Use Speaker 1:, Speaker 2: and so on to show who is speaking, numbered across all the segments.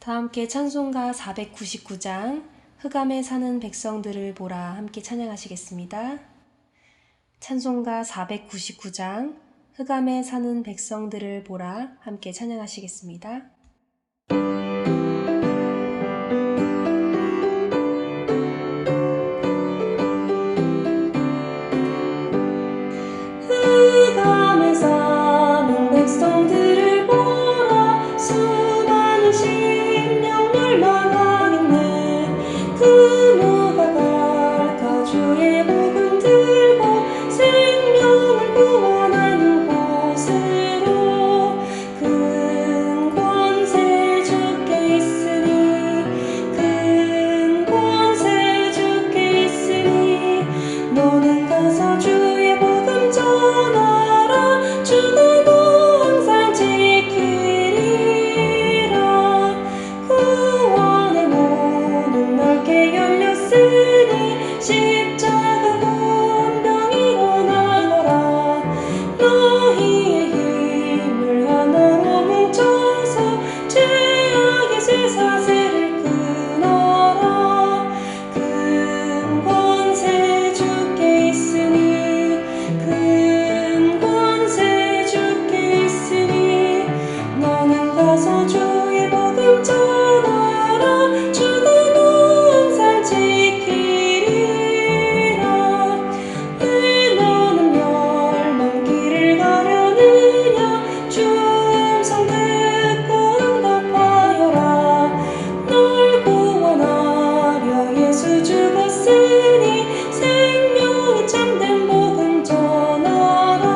Speaker 1: 다 함께 찬송가 499장 흑암에 사는 백성들을 보라 함께 찬양하시겠습니다. 찬송가 499장 흑암에 사는 백성들을 보라 함께 찬양하시겠습니다. 흑암에 사는 백성들을 보라 수많은 심령 멸망하겠네. 그 누가 갈까 주의 복음 들고 생명을 구원하는 곳으로. 큰 권세 주께 있으니 큰 권세 주께 있으니 너는 가서 주의 복음 전하라. 주는 항상 지키리라. 구원의 문은 넓게 열렸으니 십자가 권병 일어나거라. 너희의 힘을 하나로 뭉쳐서 죄악의 쇠사슬을 끊어라. 큰 권세 주께 있으니 큰 권세 주께 있으니 너는 가서 주의 복음 전하라. 주는 항상 지키리라. 왜 너는 멸망길을 가려느냐. 주 음성 듣고 응답하여라. 널 구원하려 예수 죽었으니 생명이 참된 복음 전하라.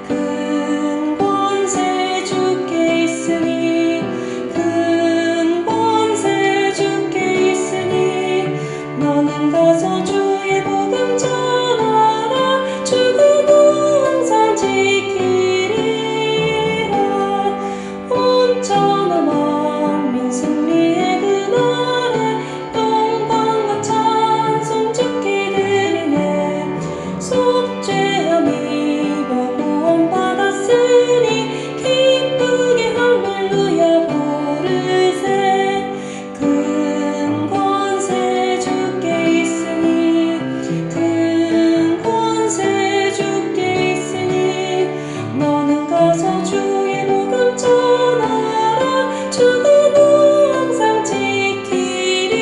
Speaker 1: 큰 권세 주께 있으니 큰 권세 주께 있으니 너는 가서 주의 복음 전하라. 주는 항상 지키리라. 온전한 만민 승리의 그날에 영광과 찬송 주께 드리네. 속죄함 입어 구원받았으니 기쁘게 할렐루야 부르세. 큰 권세 주께 있으니 큰 권세 주께 있으니 너는 가서 주의 복음 전하라. 주는 항상 지키리라.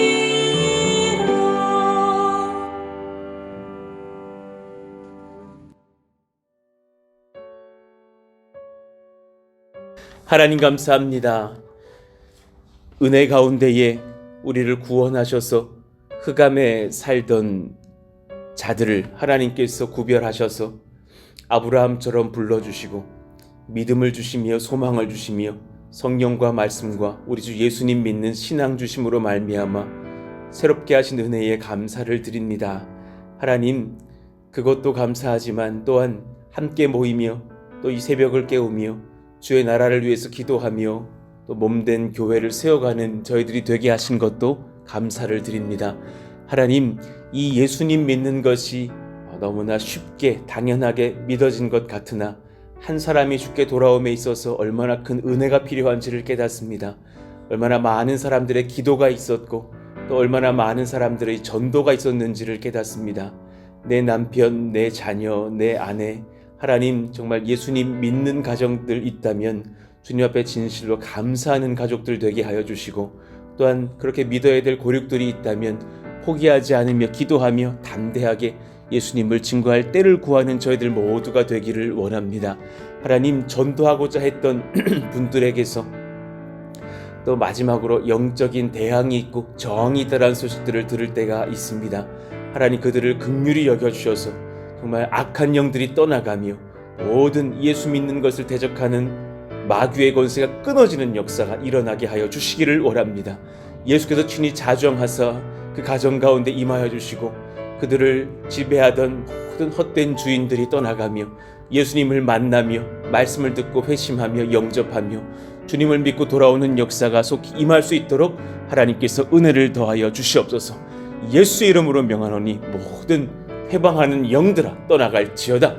Speaker 2: 하나님 감사합니다. 은혜 가운데에 우리를 구원하셔서 흑암에 살던 자들을 하나님께서 구별하셔서 아브라함처럼 불러주시고 믿음을 주시며 소망을 주시며 성령과 말씀과 우리 주 예수님 믿는 신앙 주심으로 말미암아 새롭게 하신 은혜에 감사를 드립니다. 하나님, 그것도 감사하지만 또한 함께 모이며 또 이 새벽을 깨우며 주의 나라를 위해서 기도하며 또 몸된 교회를 세워가는 저희들이 되게 하신 것도 감사를 드립니다. 하나님, 이 예수님 믿는 것이 너무나 쉽게 당연하게 믿어진 것 같으나 한 사람이 주께 돌아옴에 있어서 얼마나 큰 은혜가 필요한지를 깨닫습니다. 얼마나 많은 사람들의 기도가 있었고 또 얼마나 많은 사람들의 전도가 있었는지를 깨닫습니다. 내 남편, 내 자녀, 내 아내, 하나님 정말 예수님 믿는 가정들 있다면 주님 앞에 진실로 감사하는 가족들 되게 하여 주시고, 또한 그렇게 믿어야 될 고륙들이 있다면 포기하지 않으며 기도하며 담대하게 예수님을 증거할 때를 구하는 저희들 모두가 되기를 원합니다. 하나님, 전도하고자 했던 분들에게서 또 마지막으로 영적인 대항이 있고 저항이 있다라는 소식들을 들을 때가 있습니다. 하나님, 그들을 긍휼히 여겨주셔서 정말 악한 영들이 떠나가며 모든 예수 믿는 것을 대적하는 마귀의 권세가 끊어지는 역사가 일어나게 하여 주시기를 원합니다. 예수께서 친히 자정하사 그 가정 가운데 임하여 주시고 그들을 지배하던 모든 헛된 주인들이 떠나가며 예수님을 만나며 말씀을 듣고 회심하며 영접하며 주님을 믿고 돌아오는 역사가 속히 임할 수 있도록 하나님께서 은혜를 더하여 주시옵소서. 예수의 이름으로 명하노니 모든 해방하는 영들아 떠나갈지어다.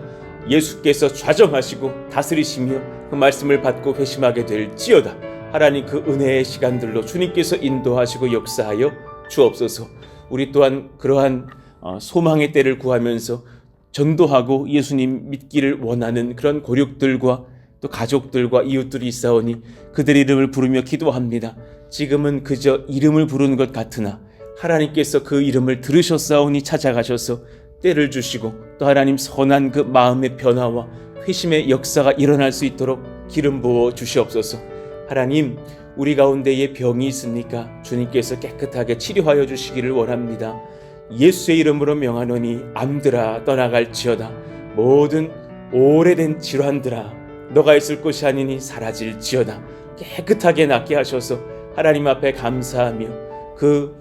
Speaker 2: 예수께서 좌정하시고 다스리시며 그 말씀을 받고 회심하게 될지어다. 하나님 그 은혜의 시간들로 주님께서 인도하시고 역사하여 주옵소서. 우리 또한 그러한 소망의 때를 구하면서 전도하고 예수님 믿기를 원하는 그런 고륙들과 또 가족들과 이웃들이 있사오니 그들 이름을 부르며 기도합니다. 지금은 그저 이름을 부르는 것 같으나 하나님께서 그 이름을 들으셨사오니 찾아가셔서 때를 주시고 또 하나님 선한 그 마음의 변화와 회심의 역사가 일어날 수 있도록 기름 부어 주시옵소서. 하나님, 우리 가운데에 병이 있습니까? 주님께서 깨끗하게 치료하여 주시기를 원합니다. 예수의 이름으로 명하노니 암들아 떠나갈지어다. 모든 오래된 질환들아 너가 있을 곳이 아니니 사라질지어다. 깨끗하게 낫게 하셔서 하나님 앞에 감사하며 그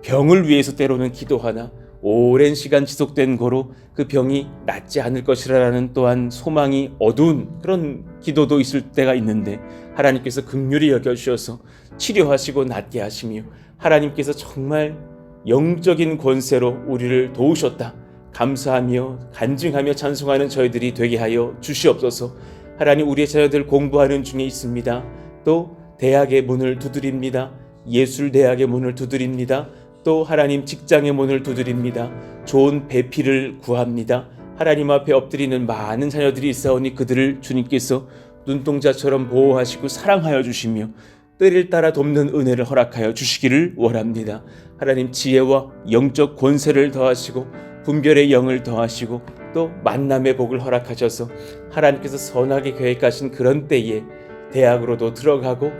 Speaker 2: 병을 위해서 때로는 기도하나 오랜 시간 지속된 거로 그 병이 낫지 않을 것이라는 또한 소망이 어두운 그런 기도도 있을 때가 있는데 하나님께서 긍휼히 여겨주셔서 치료하시고 낫게 하시며 하나님께서 정말 영적인 권세로 우리를 도우셨다. 감사하며 간증하며 찬송하는 저희들이 되게 하여 주시옵소서. 하나님, 우리의 자녀들 공부하는 중에 있습니다. 또 대학의 문을 두드립니다. 예술대학의 문을 두드립니다. 또 하나님 직장의 문을 두드립니다. 좋은 배필을 구합니다. 하나님 앞에 엎드리는 많은 자녀들이 있사오니 그들을 주님께서 눈동자처럼 보호하시고 사랑하여 주시며 때를 따라 돕는 은혜를 허락하여 주시기를 원합니다. 하나님 지혜와 영적 권세를 더하시고 분별의 영을 더하시고 또 만남의 복을 허락하셔서 하나님께서 선하게 계획하신 그런 때에 대학으로도 들어가고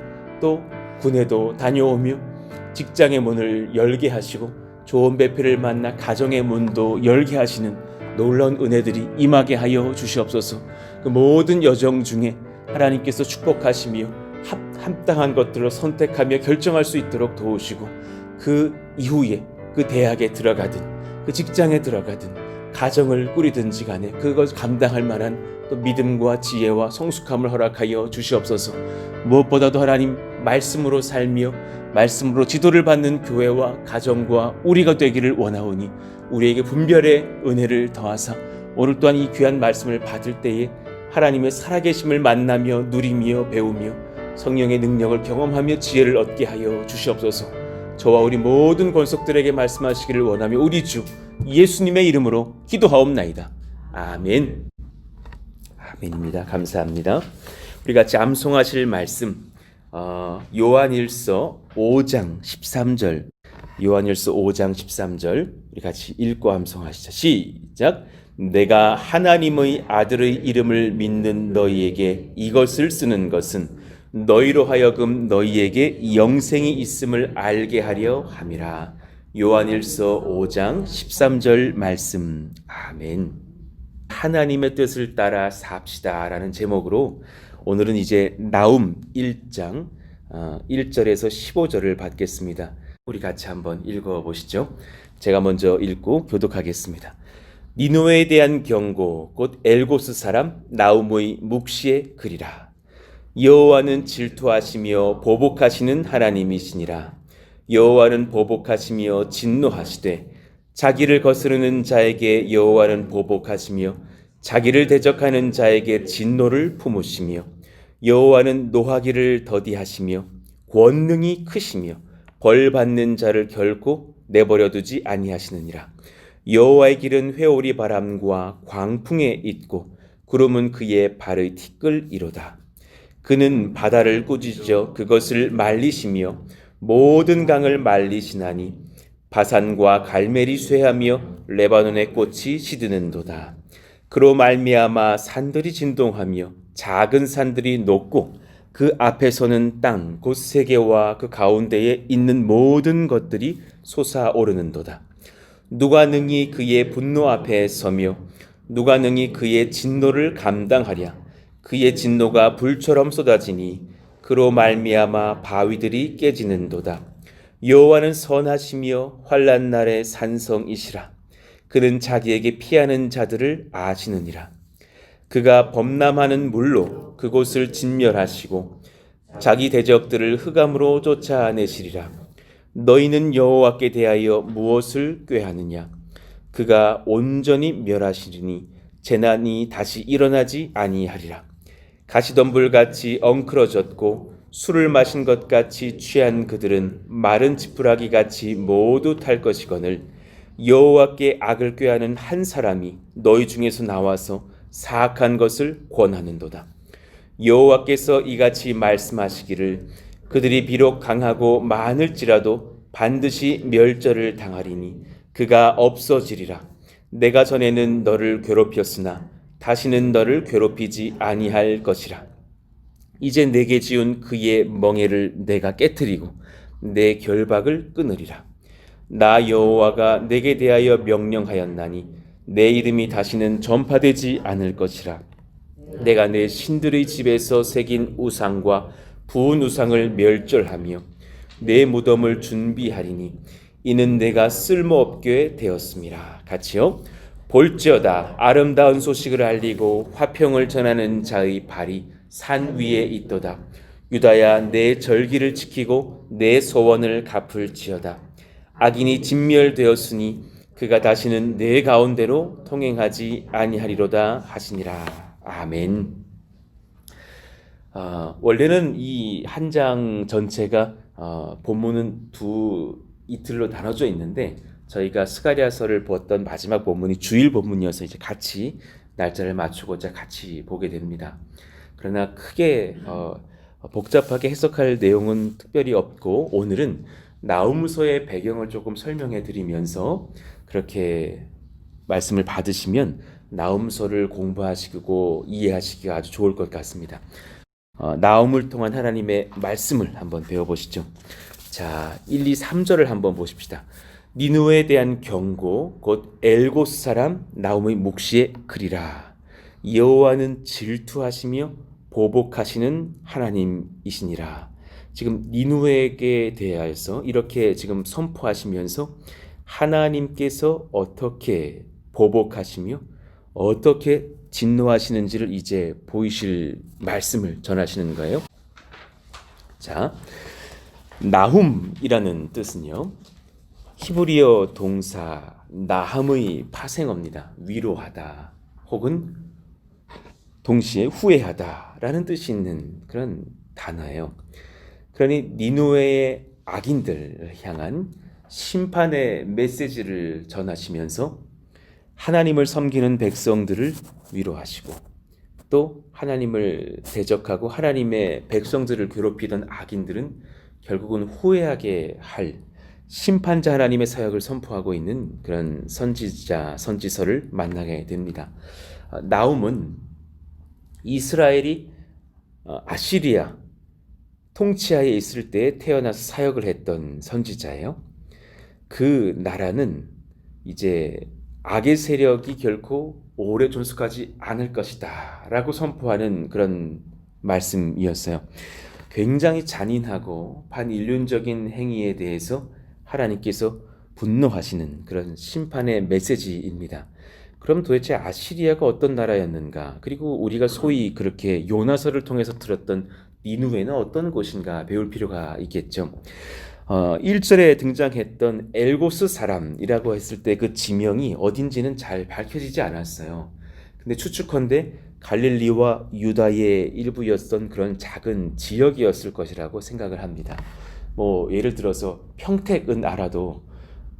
Speaker 2: 또 군에도 다녀오며 직장의 문을 열게 하시고 좋은 배필을 만나 가정의 문도 열게 하시는 놀라운 은혜들이 임하게 하여 주시옵소서. 그 모든 여정 중에 하나님께서 축복하시며 합당한 것들을 선택하며 결정할 수 있도록 도우시고 그 이후에 그 대학에 들어가든 그 직장에 들어가든 가정을 꾸리든지 간에 그것을 감당할 만한 또 믿음과 지혜와 성숙함을 허락하여 주시옵소서. 무엇보다도 하나님 말씀으로 살며 말씀으로 지도를 받는 교회와 가정과 우리가 되기를 원하오니 우리에게 분별의 은혜를 더하사 오늘 또한 이 귀한 말씀을 받을 때에 하나님의 살아계심을 만나며 누리며 배우며 성령의 능력을 경험하며 지혜를 얻게 하여 주시옵소서. 저와 우리 모든 권속들에게 말씀하시기를 원하며 우리 주 예수님의 이름으로 기도하옵나이다. 아멘. 아멘입니다. 감사합니다. 우리 같이 암송하실 말씀 요한일서 5장 13절 요한일서 5장 13절 우리 같이 읽고 암송하시죠. 시작. 내가 하나님의 아들의 이름을 믿는 너희에게 이것을 쓰는 것은 너희로 하여금 너희에게 영생이 있음을 알게 하려 함이라. 요한일서 5장 13절 말씀. 아멘. 하나님의 뜻을 따라 삽시다 라는 제목으로 오늘은 이제 나움 1장 1절에서 15절을 받겠습니다. 우리 같이 한번 읽어보시죠. 제가 먼저 읽고 교독하겠습니다. 니느웨에 대한 경고 곧 엘고스 사람 나움의 묵시의 글이라. 여호와는 질투하시며 보복하시는 하나님이시니라. 여호와는 보복하시며 진노하시되 자기를 거스르는 자에게 여호와는 보복하시며 자기를 대적하는 자에게 진노를 품으시며 여호와는 노하기를 더디하시며 권능이 크시며 벌 받는 자를 결코 내버려 두지 아니하시느니라. 여호와의 길은 회오리 바람과 광풍에 있고 구름은 그의 발의 티끌이로다. 그는 바다를 꾸짖어 그것을 말리시며 모든 강을 말리시나니 바산과 갈멜이 쇠하며 레바논의 꽃이 시드는도다. 그로 말미암아 산들이 진동하며 작은 산들이 녹고 그 앞에서는 땅 곧 세계와 그 가운데에 있는 모든 것들이 솟아오르는도다. 누가 능히 그의 분노 앞에 서며 누가 능히 그의 진노를 감당하랴. 그의 진노가 불처럼 쏟아지니 그로 말미암아 바위들이 깨지는도다. 여호와는 선하시며 환난 날의 산성이시라. 그는 자기에게 피하는 자들을 아시느니라. 그가 범람하는 물로 그곳을 진멸하시고 자기 대적들을 흑암으로 쫓아내시리라. 너희는 여호와께 대하여 무엇을 꾀하느냐? 그가 온전히 멸하시리니 재난이 다시 일어나지 아니하리라. 가시덤불같이 엉클어졌고 술을 마신 것 같이 취한 그들은 마른 지푸라기 같이 모두 탈 것이거늘 여호와께 악을 꾀하는 한 사람이 너희 중에서 나와서 사악한 것을 권하는도다. 여호와께서 이같이 말씀하시기를 그들이 비록 강하고 많을지라도 반드시 멸절을 당하리니 그가 없어지리라. 내가 전에는 너를 괴롭혔으나 다시는 너를 괴롭히지 아니할 것이라. 이제 내게 지은 그의 멍에를 내가 깨뜨리고 내 결박을 끊으리라. 나 여호와가 내게 대하여 명령하였나니 내 이름이 다시는 전파되지 않을 것이라. 내가 내 신들의 집에서 새긴 우상과 부은 우상을 멸절하며 내 무덤을 준비하리니 이는 내가 쓸모없게 되었음이라. 같이요. 볼지어다 아름다운 소식을 알리고 화평을 전하는 자의 발이 산 위에 있도다. 유다야 내 절기를 지키고 내 소원을 갚을지어다. 악인이 진멸되었으니 그가 다시는 내 가운데로 통행하지 아니하리로다 하시니라. 아멘. 원래는 이 한 장 전체가 본문은 이틀로 나눠져 있는데 저희가 스가랴서를 보았던 마지막 본문이 주일 본문이어서 이제 같이 날짜를 맞추고자 같이 보게 됩니다. 그러나 크게 복잡하게 해석할 내용은 특별히 없고 오늘은 나훔서의 배경을 조금 설명해 드리면서 그렇게 말씀을 받으시면 나훔서를 공부하시고 이해하시기가 아주 좋을 것 같습니다. 나훔을 통한 하나님의 말씀을 한번 배워보시죠. 자, 1, 2, 3절을 한번 보십시다. 니느웨에 대한 경고 곧 엘고스 사람 나훔의 묵시의 글이라. 여호와는 질투하시며 보복하시는 하나님이시니라. 지금 니느웨에게 대하여서 이렇게 지금 선포하시면서 하나님께서 어떻게 보복하시며 어떻게 진노하시는지를 이제 보이실 말씀을 전하시는 거예요. 자, 나훔이라는 뜻은요, 히브리어 동사 나함의 파생어입니다. 위로하다 혹은 동시에 후회하다라는 뜻이 있는 그런 단어예요. 그러니 니느웨의 악인들을 향한 심판의 메시지를 전하시면서 하나님을 섬기는 백성들을 위로하시고 또 하나님을 대적하고 하나님의 백성들을 괴롭히던 악인들은 결국은 후회하게 할 심판자 하나님의 사역을 선포하고 있는 그런 선지서를 만나게 됩니다. 나훔은 이스라엘이 아시리아 통치하에 있을 때 태어나서 사역을 했던 선지자예요. 그 나라는 이제 악의 세력이 결코 오래 존속하지 않을 것이다 라고 선포하는 그런 말씀이었어요. 굉장히 잔인하고 반인륜적인 행위에 대해서 하나님께서 분노하시는 그런 심판의 메시지입니다. 그럼 도대체 아시리아가 어떤 나라였는가? 그리고 우리가 소위 그렇게 요나서를 통해서 들었던 니느웨는 어떤 곳인가 배울 필요가 있겠죠. 1절에 등장했던 엘고스 사람이라고 했을 때 그 지명이 어딘지는 잘 밝혀지지 않았어요. 근데 추측컨대 갈릴리와 유다의 일부였던 그런 작은 지역이었을 것이라고 생각을 합니다. 뭐 예를 들어서 평택은 알아도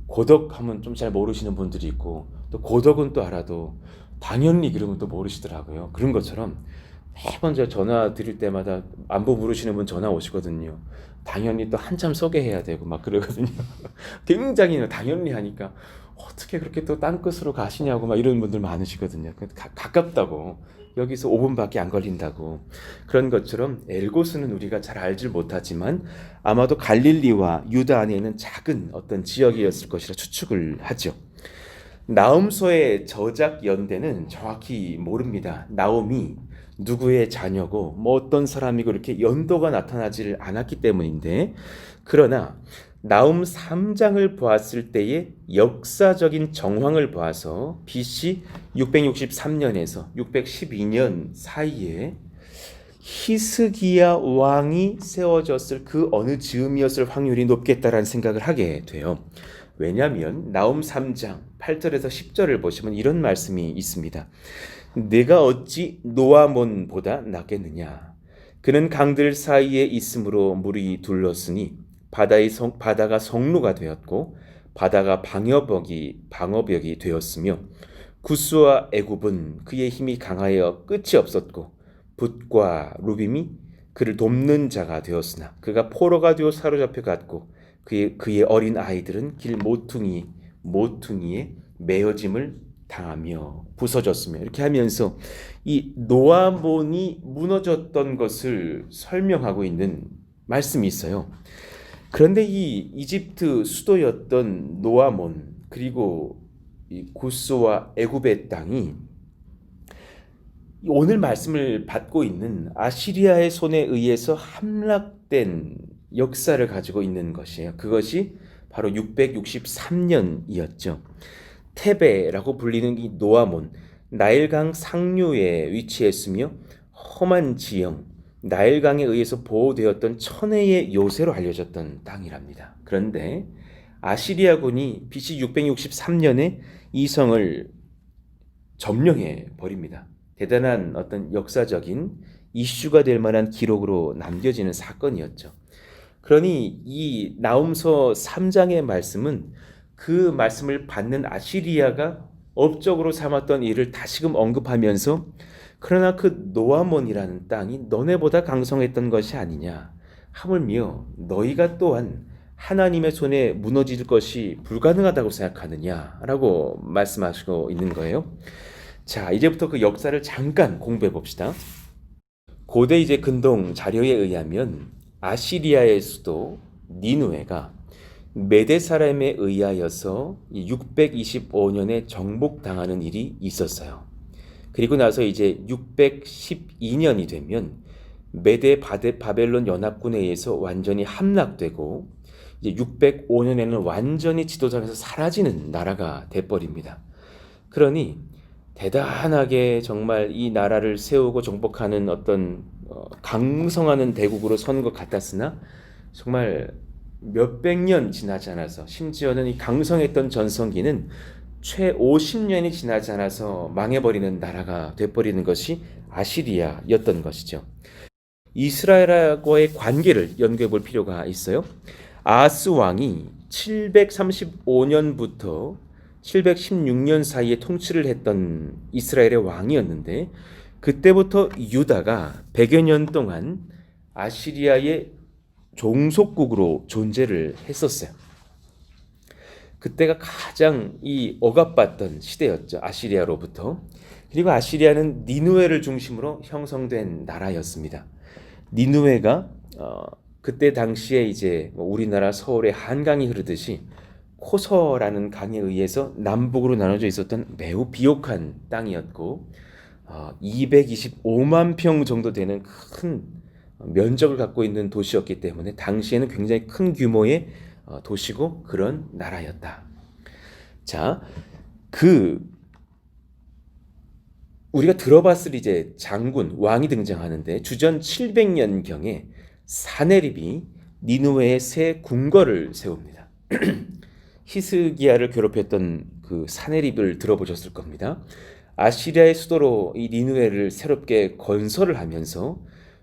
Speaker 2: 고덕하면 좀 잘 모르시는 분들이 있고 또 고덕은 또 알아도 당연히 그러면 또 모르시더라고요. 그런 것처럼 매번 제가 전화 드릴 때마다 안부 물으시는 분 전화 오시거든요. 당연히 또 한참 소개해야 되고 막 그러거든요. 굉장히 당연히 하니까 어떻게 그렇게 또 땅끝으로 가시냐고 막 이런 분들 많으시거든요. 가깝다고 여기서 5분밖에 안 걸린다고. 그런 것처럼 엘고스는 우리가 잘 알지 못하지만 아마도 갈릴리와 유다 안에 있는 작은 어떤 지역이었을 것이라 추측을 하죠. 나훔서의 저작 연대는 정확히 모릅니다. 나홈이 누구의 자녀고 뭐 어떤 사람이고 이렇게 연도가 나타나지 않았기 때문인데, 그러나 나훔 3장을 보았을 때의 역사적인 정황을 보아서 BC 663년에서 612년 사이에 히스기야 왕이 세워졌을 그 어느 즈음이었을 확률이 높겠다라는 생각을 하게 돼요. 왜냐하면 나훔 3장 8절에서 10절을 보시면 이런 말씀이 있습니다. 내가 어찌 노아몬보다 낫겠느냐? 그는 강들 사이에 있으므로 물이 둘렀으니 바다가 성루가 되었고 바다가 방어벽이 되었으며 구스와 애굽은 그의 힘이 강하여 끝이 없었고 붓과 루빔이 그를 돕는 자가 되었으나 그가 포로가 되어 사로잡혀 갔고 그의 어린 아이들은 길 모퉁이에 메어짐을 당하며 부서졌으며 이렇게 하면서 이 노아몬이 무너졌던 것을 설명하고 있는 말씀이 있어요. 그런데 이 이집트 수도였던 노아몬 그리고 이 구스와 애굽의 땅이 오늘 말씀을 받고 있는 아시리아의 손에 의해서 함락된 역사를 가지고 있는 것이에요. 그것이 바로 663년이었죠. 테베라고 불리는 이 노아몬, 나일강 상류에 위치했으며 험한 지형, 나일강에 의해서 보호되었던 천혜의 요새로 알려졌던 땅이랍니다. 그런데 아시리아군이 BC 663년에 이 성을 점령해 버립니다. 대단한 어떤 역사적인 이슈가 될 만한 기록으로 남겨지는 사건이었죠. 그러니 이 나훔서 3장의 말씀은 그 말씀을 받는 아시리아가 업적으로 삼았던 일을 다시금 언급하면서 그러나 그 노아몬이라는 땅이 너네보다 강성했던 것이 아니냐. 하물며 너희가 또한 하나님의 손에 무너질 것이 불가능하다고 생각하느냐라고 말씀하시고 있는 거예요. 자, 이제부터 그 역사를 잠깐 공부해 봅시다. 고대 이제 근동 자료에 의하면 아시리아의 수도 니누에가 메대 사람에 의하여서 625년에 정복당하는 일이 있었어요. 그리고 나서 이제 612년이 되면 메대 바벨론 연합군에 의해서 완전히 함락되고 이제 605년에는 완전히 지도상에서 사라지는 나라가 돼버립니다. 그러니 대단하게 정말 이 나라를 세우고 정복하는 어떤 강성하는 대국으로 선 것 같았으나 정말 몇백 년 지나지 않아서 심지어는 이 강성했던 전성기는 최 50년이 지나지 않아서 망해버리는 나라가 돼버리는 것이 아시리아였던 것이죠. 이스라엘과의 관계를 연구해 볼 필요가 있어요. 아하스 왕이 735년부터 716년 사이에 통치를 했던 이스라엘의 왕이었는데 그때부터 유다가 100여 년 동안 아시리아의 종속국으로 존재를 했었어요. 그때가 가장 이 억압받던 시대였죠. 아시리아로부터. 그리고 아시리아는 니누에를 중심으로 형성된 나라였습니다. 니누에가 그때 당시에 이제 우리나라 서울에 한강이 흐르듯이 코서라는 강에 의해서 남북으로 나눠져 있었던 매우 비옥한 땅이었고 225만 평 정도 되는 큰 면적을 갖고 있는 도시였기 때문에 당시에는 굉장히 큰 규모의 도시고 그런 나라였다. 자, 우리가 들어봤을 이제 장군, 왕이 등장하는데 주전 700년경에 사네립이 니누웨에 새 궁궐을 세웁니다. 히스기야를 괴롭혔던 그 사네립을 들어보셨을 겁니다. 아시리아의 수도로 이 니누웨를 새롭게 건설을 하면서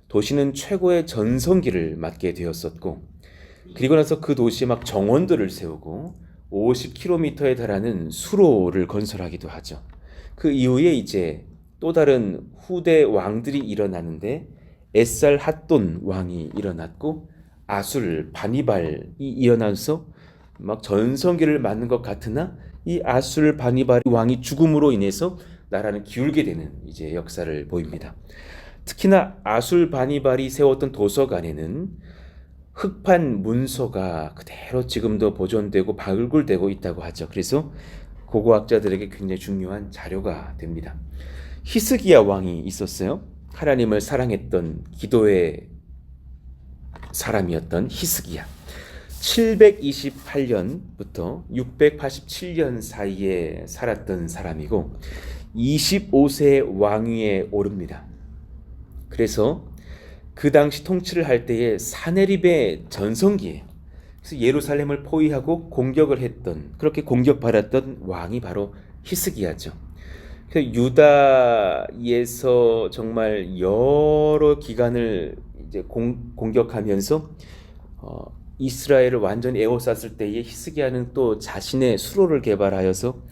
Speaker 2: 도시는 최고의 전성기를 맞게 되었었고 그리고 나서 그 도시에 막 정원들을 세우고 50km에 달하는 수로를 건설하기도 하죠. 그 이후에 이제 또 다른 후대 왕들이 일어나는데 에살 핫돈 왕이 일어났고 아술 바니발이 일어나서 막 전성기를 맞는 것 같으나 이 아술 바니발 왕이 죽음으로 인해서 나라는 기울게 되는 이제 역사를 보입니다. 특히나 아술 바니발이 세웠던 도서관에는 흑판 문서가 그대로 지금도 보존되고 발굴되고 있다고 하죠. 그래서 고고학자들에게 굉장히 중요한 자료가 됩니다. 히스기야 왕이 있었어요. 하나님을 사랑했던 기도의 사람이었던 히스기야. 728년부터 687년 사이에 살았던 사람이고 25세 왕위에 오릅니다. 그래서 그 당시 통치를 할 때에 사네립의 전성기예요. 그래서 예루살렘을 포위하고 공격을 했던 그렇게 공격받았던 왕이 바로 히스기야죠. 그래서 유다에서 정말 여러 기간을 이제 공격하면서 이스라엘을 완전히 에워쌌을 때에 히스기야는 또 자신의 수로를 개발하여서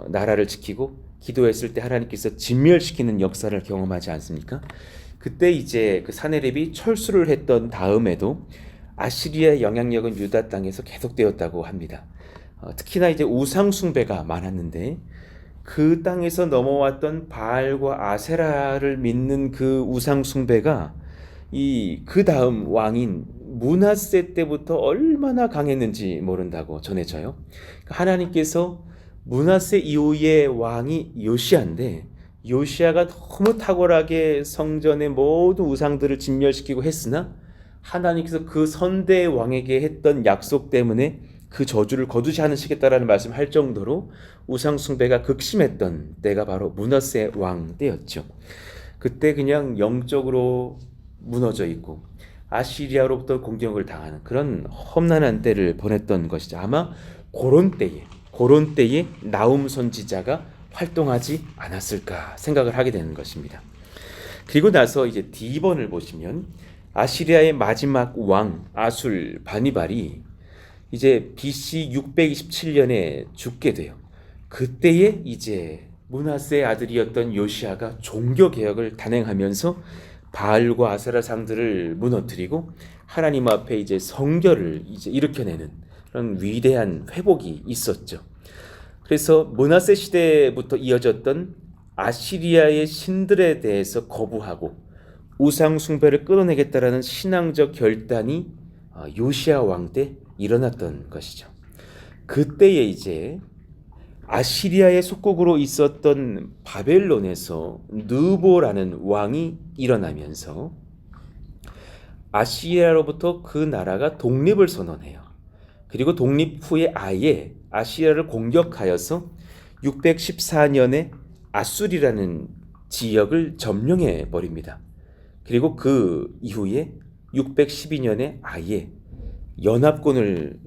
Speaker 2: 나라를 지키고 기도했을 때 하나님께서 진멸시키는 역사를 경험하지 않습니까? 그때 이제 그 사네립이 철수를 했던 다음에도 아시리아의 영향력은 유다 땅에서 계속되었다고 합니다. 특히나 이제 우상 숭배가 많았는데 그 땅에서 넘어왔던 바알과 아세라를 믿는 그 우상 숭배가 그 다음 왕인 므낫세 때부터 얼마나 강했는지 모른다고 전해져요. 하나님께서 므낫세 이후의 왕이 요시야인데 요시야가 너무 탁월하게 성전의 모든 우상들을 진멸시키고 했으나 하나님께서 그 선대 왕에게 했던 약속 때문에 그 저주를 거두지 않으시겠다라는 말씀할 정도로 우상 숭배가 극심했던 때가 바로 므낫세 왕 때였죠. 그때 그냥 영적으로 무너져 있고 아시리아로부터 공격을 당하는 그런 험난한 때를 보냈던 것이죠. 아마 그런 때에 나움 선지자가 활동하지 않았을까 생각을 하게 되는 것입니다. 그리고 나서 이제 D번을 보시면 아시리아의 마지막 왕 아술 바니발이 이제 BC 627년에 죽게 돼요. 그때에 이제 므낫세의 아들이었던 요시야가 종교 개혁을 단행하면서 바알과 아세라 상들을 무너뜨리고 하나님 앞에 이제 성결을 이제 일으켜내는 그런 위대한 회복이 있었죠. 그래서 므낫세 시대부터 이어졌던 아시리아의 신들에 대해서 거부하고 우상 숭배를 끊어내겠다라는 신앙적 결단이 요시야 왕 때 일어났던 것이죠. 그때에 이제 아시리아의 속국으로 있었던 바벨론에서 느보라는 왕이 일어나면서 아시리아로부터 그 나라가 독립을 선언해요. 그리고 독립 후에 아예 아시리아를 공격하여서 614년에 아술이라는 지역을 점령해 버립니다. 그리고 그 이후에 612년에 아예 연합군을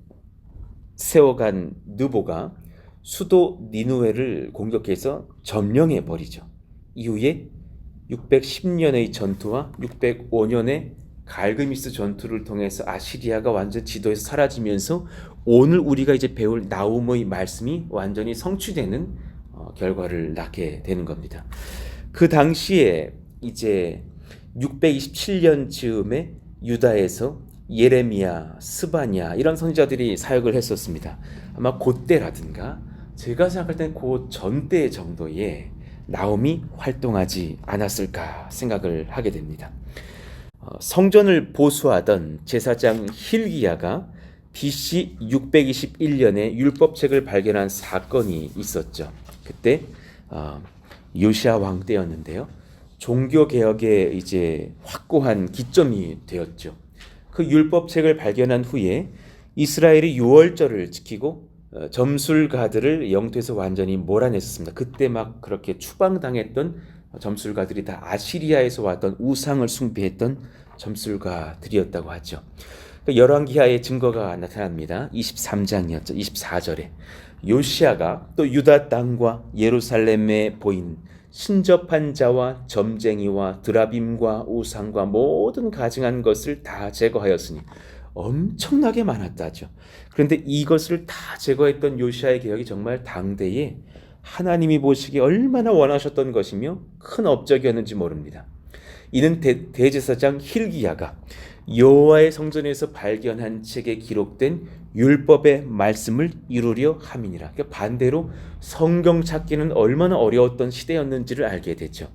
Speaker 2: 세워간 느보가 수도 니누웨를 공격해서 점령해 버리죠. 이후에 610년의 전투와 605년의 갈그미스 전투를 통해서 아시리아가 완전 지도에서 사라지면서 오늘 우리가 이제 배울 나훔의 말씀이 완전히 성취되는 결과를 낳게 되는 겁니다. 그 당시에 이제 627년 즈음에 유다에서 예레미야, 스바냐 이런 선지자들이 사역을 했었습니다. 아마 그때라든가 제가 생각할 때는 그 전때 정도에 나훔이 활동하지 않았을까 생각을 하게 됩니다. 성전을 보수하던 제사장 힐기야가 BC 621년에 율법책을 발견한 사건이 있었죠. 그때 요시야 왕 때였는데요. 종교 개혁에 이제 확고한 기점이 되었죠. 그 율법책을 발견한 후에 이스라엘이 유월절을 지키고 점술가들을 영토에서 완전히 몰아냈습니다. 그때 막 그렇게 추방당했던 점술가들이 다 아시리아에서 왔던 우상을 숭배했던 점술가들이었다고 하죠. 열왕기하의 증거가 나타납니다. 23장이었죠. 24절에 요시야가 또 유다 땅과 예루살렘에 보인 신접한 자와 점쟁이와 드라빔과 우상과 모든 가증한 것을 다 제거하였으니 엄청나게 많았다죠. 그런데 이것을 다 제거했던 요시야의 개혁이 정말 당대에 하나님이 보시기에 얼마나 원하셨던 것이며 큰 업적이었는지 모릅니다. 이는 대제사장 힐기야가 여호와의 성전에서 발견한 책에 기록된 율법의 말씀을 이루려 함이니라. 그러니까 반대로 성경 찾기는 얼마나 어려웠던 시대였는지를 알게 되죠.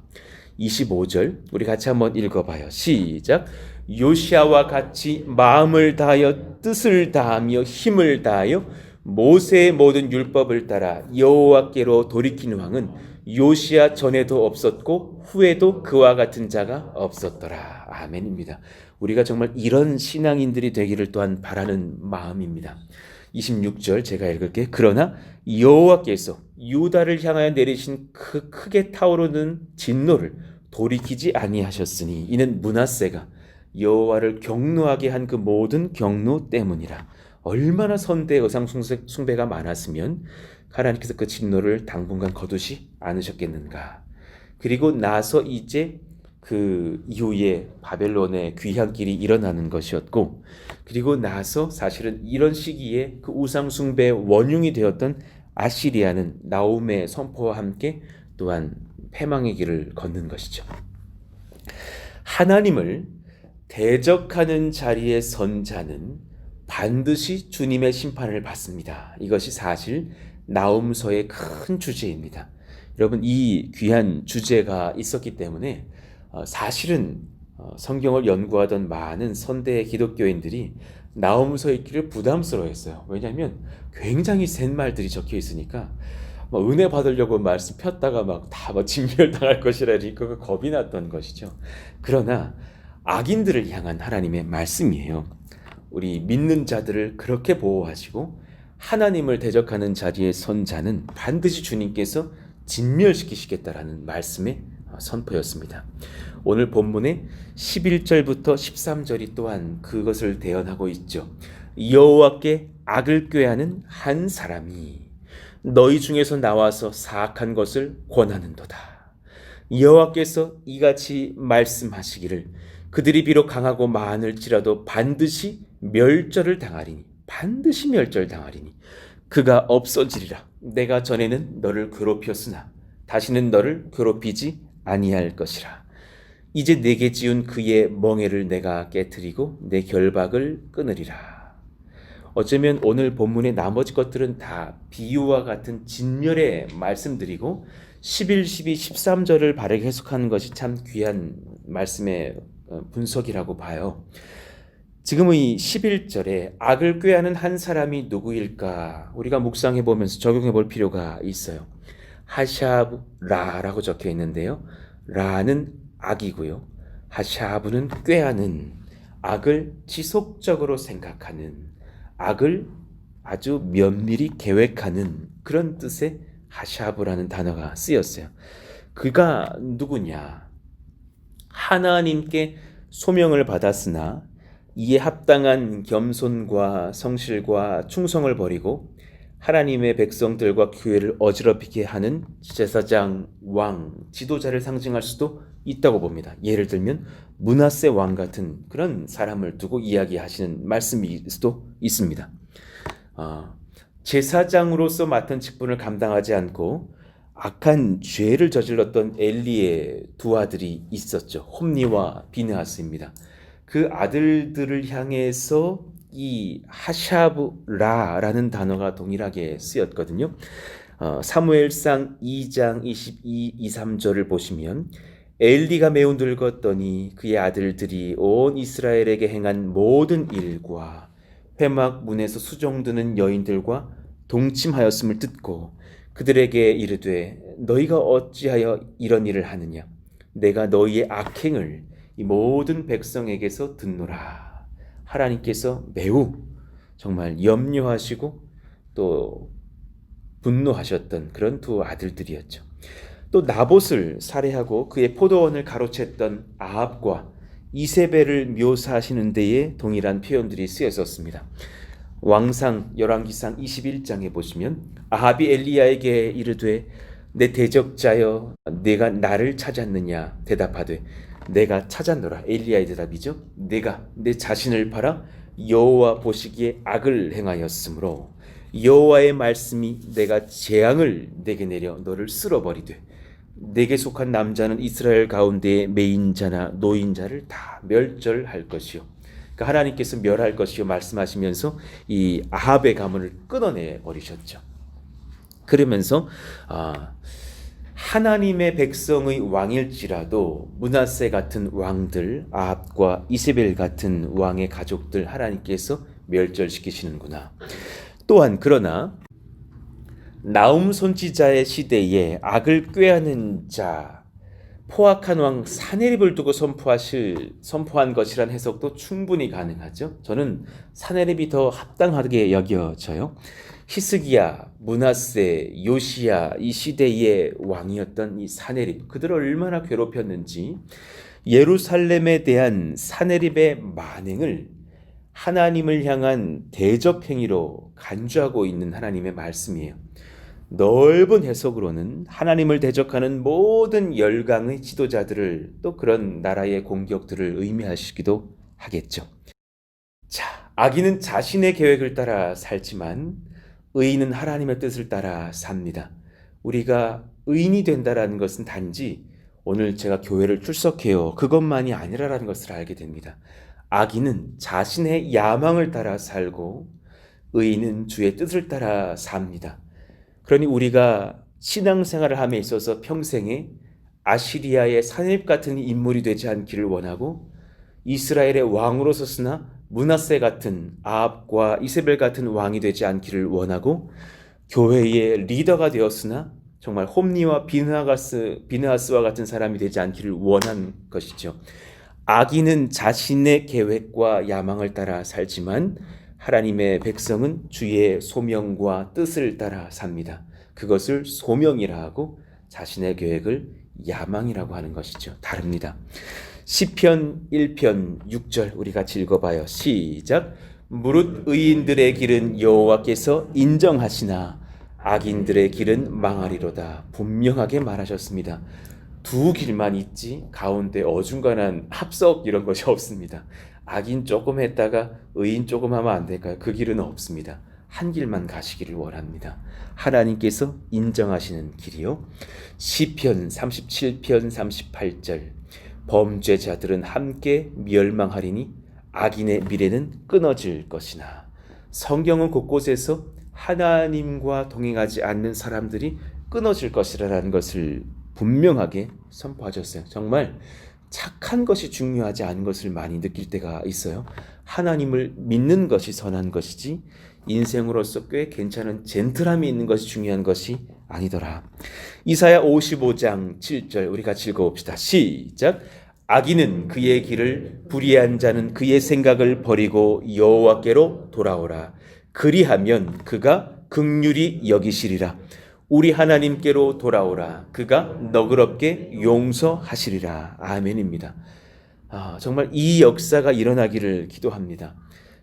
Speaker 2: 25절 우리 같이 한번 읽어봐요. 시작. 요시야와 같이 마음을 다하여 뜻을 다하며 힘을 다하여 모세의 모든 율법을 따라 여호와께로 돌이킨 왕은 요시야 전에도 없었고 후에도 그와 같은 자가 없었더라. 아멘입니다. 우리가 정말 이런 신앙인들이 되기를 또한 바라는 마음입니다. 26절 제가 읽을게요. 그러나 여호와께서 유다를 향하여 내리신 그 크게 타오르는 진노를 돌이키지 아니하셨으니 이는 므낫세가 여호와를 경노하게 한 그 모든 경노 때문이라. 얼마나 선대 의상 숭배가 많았으면 하나님께서 그 진노를 당분간 거두시 않으셨겠는가. 그리고 나서 이제 그 이후에 바벨론의 귀향길이 일어나는 것이었고, 그리고 나서 사실은 이런 시기에 그 우상 숭배의 원흉이 되었던 아시리아는 나홈의 선포와 함께 또한 패망의 길을 걷는 것이죠. 하나님을 대적하는 자리에 선 자는 반드시 주님의 심판을 받습니다. 이것이 사실 나홈서의 큰 주제입니다. 여러분, 이 귀한 주제가 있었기 때문에 사실은 성경을 연구하던 많은 선대 기독교인들이 나홈서 읽기를 부담스러워했어요. 왜냐하면 굉장히 센 말들이 적혀 있으니까 은혜 받으려고 말씀 폈다가 다 진멸당할 것이라니까 겁이 났던 것이죠. 그러나 악인들을 향한 하나님의 말씀이에요. 우리 믿는 자들을 그렇게 보호하시고 하나님을 대적하는 자리에 선 자는 반드시 주님께서 진멸시키시겠다라는 말씀의 선포였습니다. 오늘 본문의 11절부터 13절이 또한 그것을 대언하고 있죠. 여호와께 악을 꾀하는 한 사람이 너희 중에서 나와서 사악한 것을 권하는도다. 여호와께서 이같이 말씀하시기를 그들이 비록 강하고 많을지라도 반드시 멸절을 당하리니 반드시 멸절당하리니 그가 없어지리라. 내가 전에는 너를 괴롭혔으나 다시는 너를 괴롭히지 아니할 것이라. 이제 내게 지은 그의 멍에를 내가 깨트리고 내 결박을 끊으리라. 어쩌면 오늘 본문의 나머지 것들은 다 비유와 같은 진멸의 말씀들이고 11, 12, 13절을 바르게 해석하는 것이 참 귀한 말씀의 분석이라고 봐요. 지금 이 11절에 악을 꾀하는 한 사람이 누구일까 우리가 묵상해 보면서 적용해 볼 필요가 있어요. 하샤브라라고 적혀 있는데요. 라는 악이고요. 하샤브는 꾀하는, 악을 지속적으로 생각하는, 악을 아주 면밀히 계획하는 그런 뜻의 하샤브라는 단어가 쓰였어요. 그가 누구냐? 하나님께 소명을 받았으나 이에 합당한 겸손과 성실과 충성을 버리고 하나님의 백성들과 교회를 어지럽히게 하는 제사장, 왕, 지도자를 상징할 수도 있다고 봅니다. 예를 들면 므낫세 왕 같은 그런 사람을 두고 이야기하시는 말씀일 수도 있습니다. 제사장으로서 맡은 직분을 감당하지 않고 악한 죄를 저질렀던 엘리의 두 아들이 있었죠. 홈니와 비느하스입니다. 그 아들들을 향해서 이 하샤브라라는 단어가 동일하게 쓰였거든요. 사무엘상 2장 22, 23절을 보시면 엘리가 매우 늙었더니 그의 아들들이 온 이스라엘에게 행한 모든 일과 회막 문에서 수종드는 여인들과 동침하였음을 듣고 그들에게 이르되 너희가 어찌하여 이런 일을 하느냐? 내가 너희의 악행을 이 모든 백성에게서 듣노라. 하나님께서 매우 정말 염려하시고 또 분노하셨던 그런 두 아들들이었죠. 또 나봇을 살해하고 그의 포도원을 가로챘던 아합과 이세벨을 묘사하시는 데에 동일한 표현들이 쓰였었습니다. 왕상 열왕기상 21장에 보시면 아합이 엘리야에게 이르되 내 대적자여 내가 나를 찾았느냐 대답하되 내가 찾았노라. 엘리야의 대답이죠. 내가 내 자신을 팔아 여호와 보시기에 악을 행하였으므로 여호와의 말씀이 내가 재앙을 내게 내려 너를 쓸어버리되 내게 속한 남자는 이스라엘 가운데에 매인자나 노인자를 다 멸절할 것이요. 그러니까 하나님께서 멸할 것이요 말씀하시면서 이 아합의 가문을 끊어내 버리셨죠. 그러면서 하나님의 백성의 왕일지라도 므낫세 같은 왕들, 아합과 이세벨 같은 왕의 가족들 하나님께서 멸절시키시는구나. 또한 그러나 나훔 선지자의 시대에 악을 꾀하는 자, 포악한 왕 사네립을 두고 선포한 것이란 해석도 충분히 가능하죠. 저는 사네립이 더 합당하게 여겨져요. 히스기야, 므낫세, 요시야 이 시대의 왕이었던 이 사네립, 그들을 얼마나 괴롭혔는지 예루살렘에 대한 사네립의 만행을 하나님을 향한 대적 행위로 간주하고 있는 하나님의 말씀이에요. 넓은 해석으로는 하나님을 대적하는 모든 열강의 지도자들을, 또 그런 나라의 공격들을 의미하시기도 하겠죠. 자, 악인은 자신의 계획을 따라 살지만 의인은 하나님의 뜻을 따라 삽니다. 우리가 의인이 된다라는 것은 단지 오늘 제가 교회를 출석해요, 그것만이 아니라라는 것을 알게 됩니다. 악인은 자신의 야망을 따라 살고 의인은 주의 뜻을 따라 삽니다. 그러니 우리가 신앙생활을 함에 있어서 평생에 아시리아의 산입 같은 인물이 되지 않기를 원하고, 이스라엘의 왕으로 섰으나 므낫세 같은, 아합과 이세벨 같은 왕이 되지 않기를 원하고, 교회의 리더가 되었으나 정말 홈리와 비느하스와 같은 사람이 되지 않기를 원한 것이죠. 악인은 자신의 계획과 야망을 따라 살지만 하나님의 백성은 주의 소명과 뜻을 따라 삽니다. 그것을 소명이라 하고 자신의 계획을 야망이라고 하는 것이죠. 다릅니다. 시편 1편 6절 우리 같이 읽어봐요. 시작. 무릇 의인들의 길은 여호와께서 인정하시나 악인들의 길은 망하리로다. 분명하게 말하셨습니다. 두 길만 있지 가운데 어중간한 합석 이런 것이 없습니다. 악인 조금 했다가 의인 조금 하면 안 될까요? 그 길은 없습니다. 한 길만 가시기를 원합니다. 하나님께서 인정하시는 길이요. 시편 37편 38절 범죄자들은 함께 멸망하리니 악인의 미래는 끊어질 것이나. 성경은 곳곳에서 하나님과 동행하지 않는 사람들이 끊어질 것이라는 것을 분명하게 선포하셨어요. 정말 착한 것이 중요하지 않은 것을 많이 느낄 때가 있어요. 하나님을 믿는 것이 선한 것이지 인생으로서 꽤 괜찮은 젠틀함이 있는 것이 중요한 것이 아니더라. 이사야 55장 7절 우리 같이 읽어봅시다. 시작. 악인은 그의 길을, 불의한 자는 그의 생각을 버리고 여호와께로 돌아오라. 그리하면 그가 긍휼히 여기시리라. 우리 하나님께로 돌아오라. 그가 너그럽게 용서하시리라. 아멘입니다. 정말 이 역사가 일어나기를 기도합니다.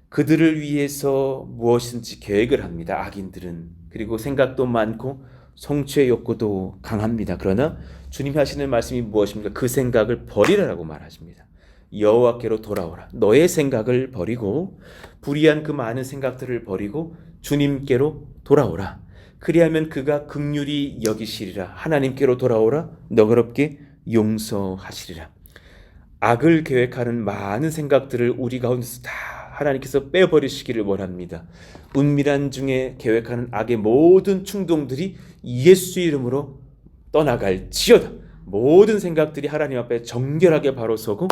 Speaker 2: 그들을 위해서 무엇인지 계획을 합니다. 악인들은. 그리고 생각도 많고 성취의 욕구도 강합니다. 그러나 주님이 하시는 말씀이 무엇입니까? 그 생각을 버리라라고 말하십니다. 여호와께로 돌아오라. 너의 생각을 버리고 불의한 그 많은 생각들을 버리고 주님께로 돌아오라. 그리하면 그가 긍휼히 여기시리라. 하나님께로 돌아오라. 너그럽게 용서하시리라. 악을 계획하는 많은 생각들을 우리 가운데서 다 하나님께서 빼버리시기를 원합니다. 은밀한 중에 계획하는 악의 모든 충동들이 예수 이름으로 떠나갈지어다. 모든 생각들이 하나님 앞에 정결하게 바로 서고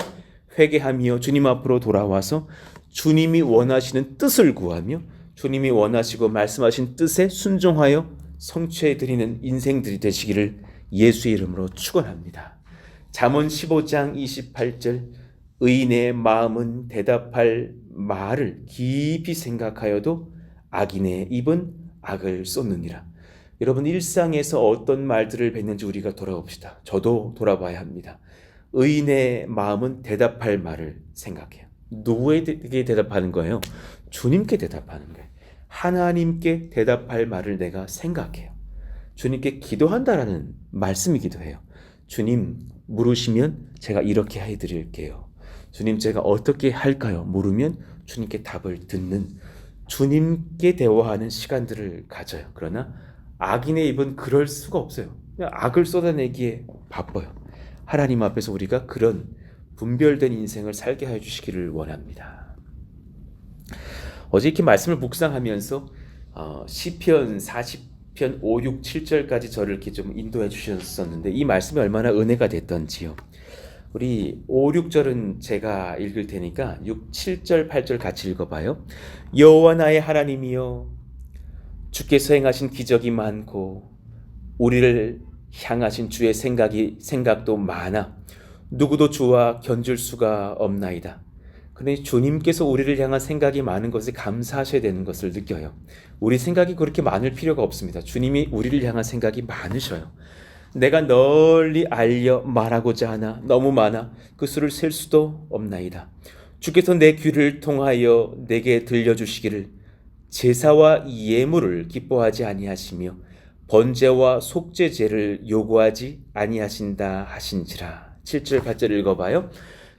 Speaker 2: 회개하며 주님 앞으로 돌아와서 주님이 원하시는 뜻을 구하며 주님이 원하시고 말씀하신 뜻에 순종하여 성취해드리는 인생들이 되시기를 예수의 이름으로 축원합니다. 잠언 15장 28절 의인의 마음은 대답할 말을 깊이 생각하여도 악인의 입은 악을 쏟느니라. 여러분 일상에서 어떤 말들을 뱉는지 우리가 돌아봅시다. 저도 돌아봐야 합니다. 의인의 마음은 대답할 말을 생각해요. 누구에게 대답하는 거예요? 주님께 대답하는 거예요. 하나님께 대답할 말을 내가 생각해요. 주님께 기도한다라는 말씀이기도 해요. 주님 물으시면 제가 이렇게 해드릴게요. 주님 제가 어떻게 할까요? 물으면 주님께 답을 듣는, 주님께 대화하는 시간들을 가져요. 그러나 악인의 입은 그럴 수가 없어요. 그냥 악을 쏟아내기에 바빠요. 하나님 앞에서 우리가 그런 분별된 인생을 살게 해주시기를 원합니다. 어제 이렇게 말씀을 묵상하면서 시편 40편 5, 6, 7절까지 저를 이렇게 좀 인도해 주셨었는데 이 말씀이 얼마나 은혜가 됐던지요. 우리 5, 6절은 제가 읽을 테니까 6, 7절, 8절 같이 읽어봐요. 여호와 나의 하나님이여 주께서 행하신 기적이 많고 우리를 향하신 주의 생각도 많아 누구도 주와 견줄 수가 없나이다. 그런데 주님께서 우리를 향한 생각이 많은 것에 감사하셔야 되는 것을 느껴요. 우리 생각이 그렇게 많을 필요가 없습니다. 주님이 우리를 향한 생각이 많으셔요. 내가 널리 알려 말하고자 하나 너무 많아 그 수를 셀 수도 없나이다. 주께서 내 귀를 통하여 내게 들려주시기를 제사와 예물을 기뻐하지 아니하시며 번제와 속죄제를 요구하지 아니하신다 하신지라. 7절 8절 읽어봐요.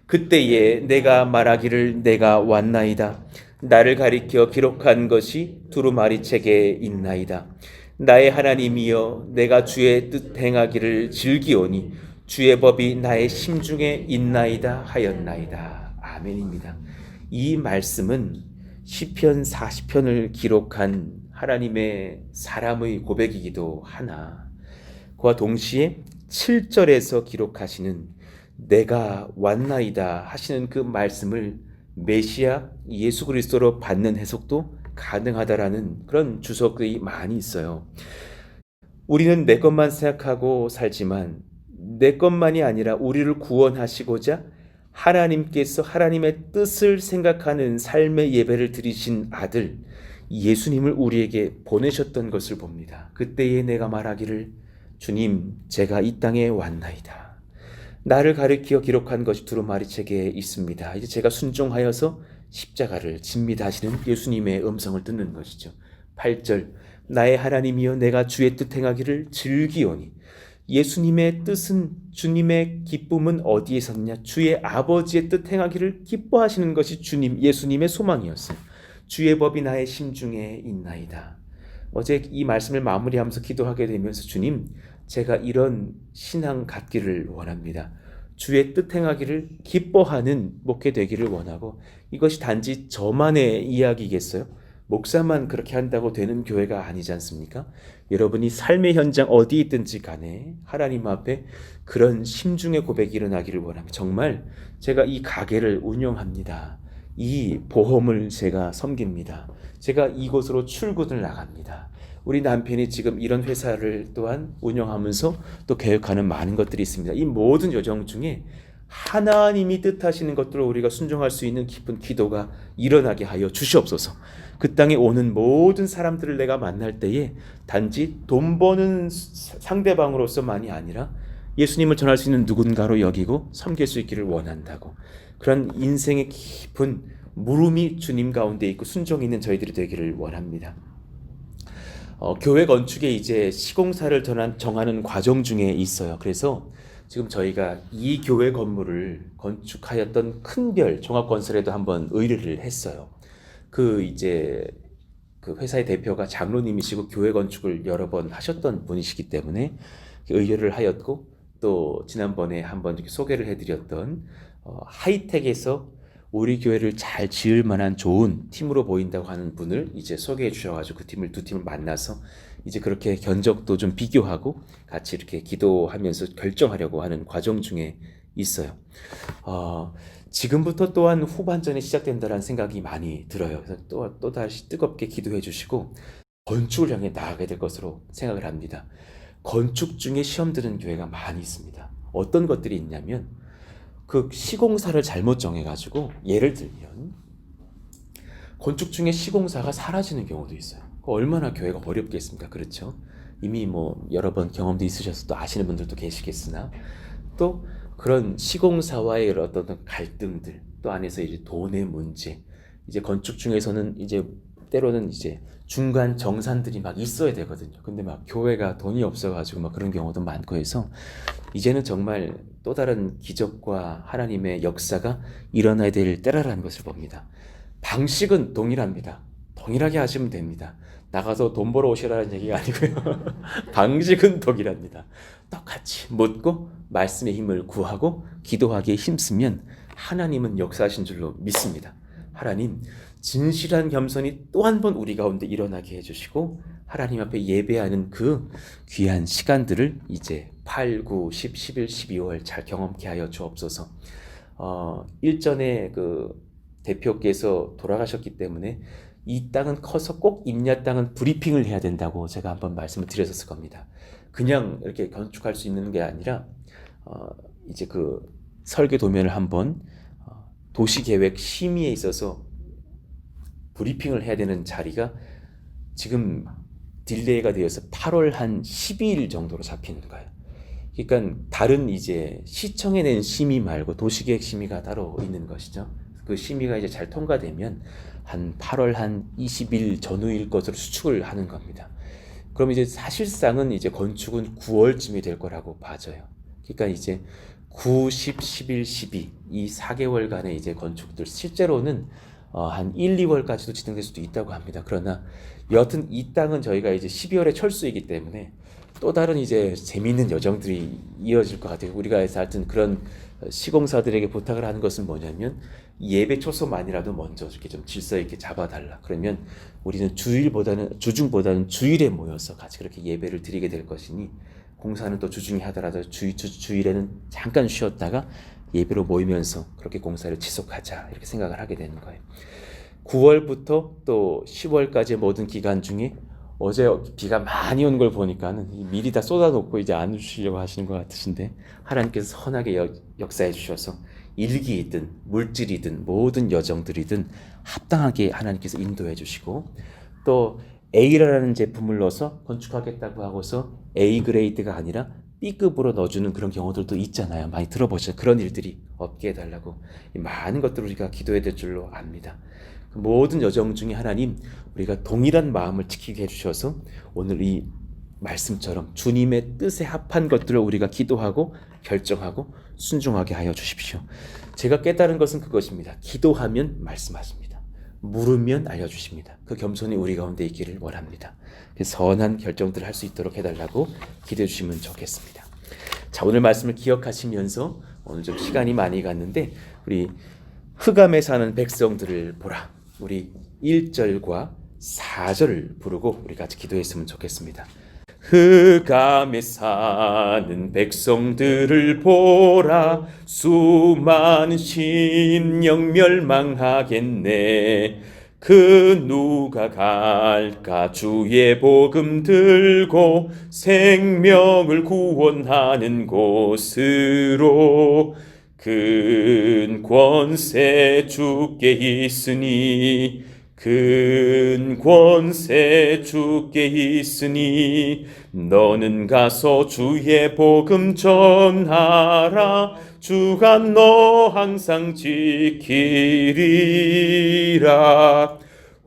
Speaker 2: 그때에 내가 말하기를 내가 왔나이다. 나를 가리켜 기록한 것이 두루마리책에 있나이다. 나의 하나님이여 내가 주의 뜻 행하기를 즐기오니 주의 법이 나의 심중에 있나이다 하였나이다. 아멘입니다. 이 말씀은 시편 40편을 기록한 하나님의 사람의 고백이기도 하나, 그와 동시에 7절에서 기록하시는 내가 왔나이다 하시는 그 말씀을 메시아 예수 그리스도로 받는 해석도 가능하다라는 그런 주석이 많이 있어요. 우리는 내 것만 생각하고 살지만 내 것만이 아니라 우리를 구원하시고자 하나님께서 하나님의 뜻을 생각하는 삶의 예배를 드리신 아들 예수님을 우리에게 보내셨던 것을 봅니다. 그때에 내가 말하기를 주님 제가 이 땅에 왔나이다. 나를 가리켜 기록한 것이 두루마리책에 있습니다. 이제 제가 순종하여서 십자가를 집니다 하시는 예수님의 음성을 듣는 것이죠. 8절 나의 하나님이여 내가 주의 뜻 행하기를 즐기오니. 예수님의 뜻은, 주님의 기쁨은 어디에 섰냐? 주의 아버지의 뜻 행하기를 기뻐하시는 것이 주님, 예수님의 소망이었어요. 주의 법이 나의 심중에 있나이다. 어제 이 말씀을 마무리하면서 기도하게 되면서 주님, 제가 이런 신앙 갖기를 원합니다. 주의 뜻 행하기를 기뻐하는 목회 되기를 원하고, 이것이 단지 저만의 이야기겠어요? 목사만 그렇게 한다고 되는 교회가 아니지 않습니까? 여러분이 삶의 현장 어디 있든지 간에 하나님 앞에 그런 심중의 고백이 일어나기를 원합니다. 정말 제가 이 가게를 운영합니다. 이 보험을 제가 섬깁니다. 제가 이곳으로 출근을 나갑니다. 우리 남편이 지금 이런 회사를 또한 운영하면서 또 계획하는 많은 것들이 있습니다. 이 모든 여정 중에 하나님이 뜻하시는 것들을 우리가 순종할 수 있는 깊은 기도가 일어나게 하여 주시옵소서. 그 땅에 오는 모든 사람들을 내가 만날 때에 단지 돈 버는 상대방으로서만이 아니라 예수님을 전할 수 있는 누군가로 여기고 섬길 수 있기를 원한다고, 그런 인생의 깊은 물음이 주님 가운데 있고 순종이 있는 저희들이 되기를 원합니다. 교회 건축에 이제 시공사를 정하는 과정 중에 있어요. 그래서 지금 저희가 이 교회 건물을 건축하였던 큰별 종합건설에도 한번 의뢰를 했어요. 그 회사의 대표가 장로님이시고 교회 건축을 여러 번 하셨던 분이시기 때문에 의뢰를 하였고, 또 지난번에 한번 이렇게 소개를 해드렸던 하이텍에서 우리 교회를 잘 지을 만한 좋은 팀으로 보인다고 하는 분을 이제 소개해 주셔가지고 그 두 팀을 만나서 이제 그렇게 견적도 좀 비교하고 같이 이렇게 기도하면서 결정하려고 하는 과정 중에 있어요. 지금부터 또한 후반전이 시작된다는 생각이 많이 들어요. 그래서 또 다시 뜨겁게 기도해 주시고 건축을 향해 나아가게 될 것으로 생각을 합니다. 건축 중에 시험 드는 교회가 많이 있습니다. 어떤 것들이 있냐면 그 시공사를 잘못 정해가지고, 예를 들면 건축 중에 시공사가 사라지는 경우도 있어요. 얼마나 교회가 어렵겠습니까? 그렇죠? 이미 여러 번 경험도 있으셔서 또 아시는 분들도 계시겠으나, 또 그런 시공사와의 어떤 갈등들, 또 안에서 이제 돈의 문제, 이제 건축 중에서는 이제 때로는 이제 중간 정산들이 막 있어야 되거든요. 근데 막 교회가 돈이 없어가지고 막 그런 경우도 많고 해서 이제는 정말 또 다른 기적과 하나님의 역사가 일어나야 될 때라는 것을 봅니다. 방식은 동일합니다. 동일하게 하시면 됩니다. 나가서 돈 벌어 오시라는 얘기가 아니고요. 방식은 동일합니다. 똑같이 묻고 말씀의 힘을 구하고 기도하기에 힘쓰면 하나님은 역사하신 줄로 믿습니다. 하나님, 진실한 겸손이 또 한 번 우리 가운데 일어나게 해주시고 하나님 앞에 예배하는 그 귀한 시간들을 이제 8, 9, 10, 11, 12월 잘 경험케 하여 주옵소서. 일전에 그 대표께서 돌아가셨기 때문에 이 땅은 커서 꼭 임야 땅은 브리핑을 해야 된다고 제가 한번 말씀을 드렸었을 겁니다. 그냥 이렇게 건축할 수 있는 게 아니라 이제 그 설계 도면을 한번 도시계획 심의에 있어서 브리핑을 해야 되는 자리가 지금 딜레이가 되어서 8월 한 12일 정도로 잡히는 거예요. 그러니까 다른 이제 시청에 낸 심의 말고 도시계획 심의가 따로 있는 것이죠. 그 심의가 이제 잘 통과되면 한 8월 한 20일 전후일 것으로 추측을 하는 겁니다. 그럼 이제 사실상은 이제 건축은 9월쯤이 될 거라고 봐져요. 그러니까 이제 9, 10, 11, 12 이 4개월간의 이제 건축들 실제로는 한 1, 2월까지도 진행될 수도 있다고 합니다. 그러나 여하튼 이 땅은 저희가 이제 12월에 철수이기 때문에 또 다른 이제 재미있는 여정들이 이어질 것 같아요. 우리가 하여튼 그런 시공사들에게 부탁을 하는 것은 뭐냐면 예배 초소만이라도 먼저 이렇게 좀 질서 있게 잡아달라. 그러면 우리는 주중보다는 주일에 모여서 같이 그렇게 예배를 드리게 될 것이니 공사는 또 주중에 하더라도 주일에는 잠깐 쉬었다가 예배로 모이면서 그렇게 공사를 지속하자 이렇게 생각을 하게 되는 거예요. 9월부터 또 10월까지의 모든 기간 중에 어제 비가 많이 온 걸 보니까는 미리 다 쏟아놓고 이제 안 주시려고 하시는 것 같으신데 하나님께서 선하게 역사해 주셔서 일기이든 물질이든 모든 여정들이든 합당하게 하나님께서 인도해 주시고 또 A라는 제품을 넣어서 건축하겠다고 하고서 A 그레이드가 아니라 B급으로 넣어주는 그런 경우들도 있잖아요. 많이 들어보셨죠? 그런 일들이 없게 해달라고 많은 것들을 우리가 기도해야 될 줄로 압니다. 그 모든 여정 중에 하나님 우리가 동일한 마음을 지키게 해주셔서 오늘 이 말씀처럼 주님의 뜻에 합한 것들을 우리가 기도하고 결정하고 순종하게 하여 주십시오. 제가 깨달은 것은 그것입니다. 기도하면 말씀하십니다. 물으면 알려주십니다. 그 겸손이 우리 가운데 있기를 원합니다. 선한 결정들을 할 수 있도록 해달라고 기도해 주시면 좋겠습니다. 자, 오늘 말씀을 기억하시면서 오늘 좀 시간이 많이 갔는데 우리 흑암에 사는 백성들을 보라. 우리 1절과 4절을 부르고 우리 같이 기도했으면 좋겠습니다. 흑암에 사는 백성들을 보라. 수많은 심령 멸망하겠네. 그 누가 갈까 주의 복음 들고 생명을 구원하는 곳으로. 큰 권세 주께 있으니 큰 권세 주께 있으니 너는 가서 주의 복음 전하라. 주가 너 항상 지키리라.